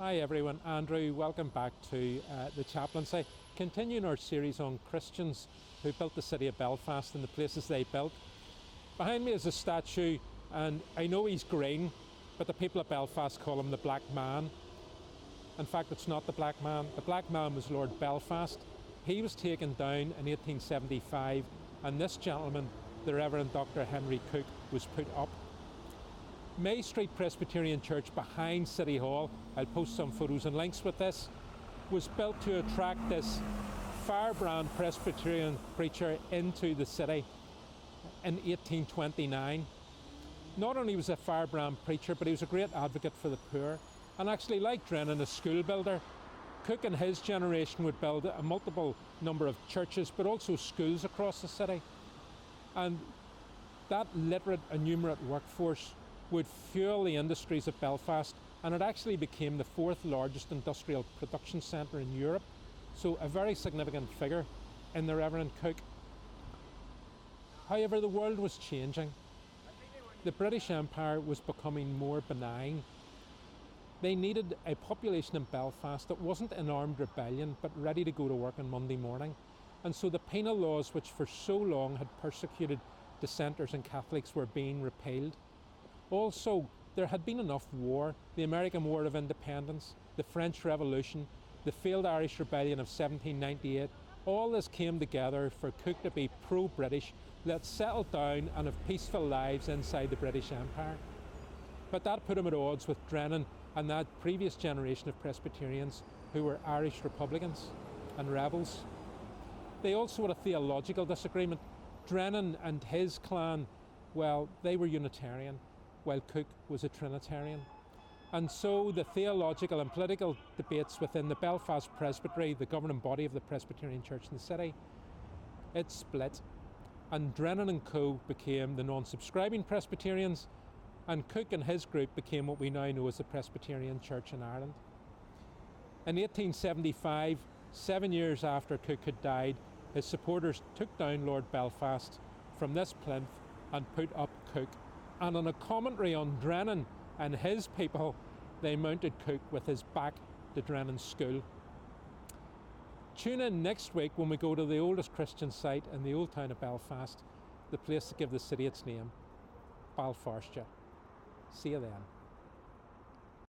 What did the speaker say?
Hi everyone, Andrew. Welcome back to the chaplaincy. Continuing our series on Christians who built the city of Belfast and the places they built. Behind me is a statue, and I know he's green, but the people of Belfast call him the Black Man. In fact, it's not the Black Man. The Black Man was Lord Belfast. He was taken down in 1875, and this gentleman, the Reverend Dr. Henry Cook, was put up. May Street Presbyterian Church behind City Hall, I'll post some photos and links with this, was built to attract this firebrand Presbyterian preacher into the city in 1829. Not only was he a firebrand preacher, but he was a great advocate for the poor. And actually, like Drennan, a school builder, Cook and his generation would build a multiple number of churches, but also schools across the city. And that literate and numerate workforce would fuel the industries of Belfast, and it actually became the fourth largest industrial production centre in Europe. So a very significant figure in the Reverend Cook. However, the world was changing. The British Empire was becoming more benign. They needed a population in Belfast that wasn't in armed rebellion, but ready to go to work on Monday morning. And so the penal laws, which for so long had persecuted dissenters and Catholics, were being repealed. Also, there had been enough war: the American War of Independence, the French Revolution, the failed Irish Rebellion of 1798. All this came together for Cook to be pro-British, let's settle down and have peaceful lives inside the British Empire. But that put him at odds with Drennan and that previous generation of Presbyterians who were Irish Republicans and rebels. They also had a theological disagreement. Drennan and his clan, well, they were Unitarian, while Cook was a Trinitarian. And so the theological and political debates within the Belfast Presbytery, the governing body of the Presbyterian Church in the city, it split. And Drennan and co became the non-subscribing Presbyterians, and Cook and his group became what we now know as the Presbyterian Church in Ireland. In 1875, 7 years after Cook had died, his supporters took down Lord Belfast from this plinth and put up Cook. And on a commentary on Drennan and his people, they mounted Cook with his back to Drennan's school. Tune in next week when we go to the oldest Christian site in the old town of Belfast, the place to give the city its name, Belfast. See you then.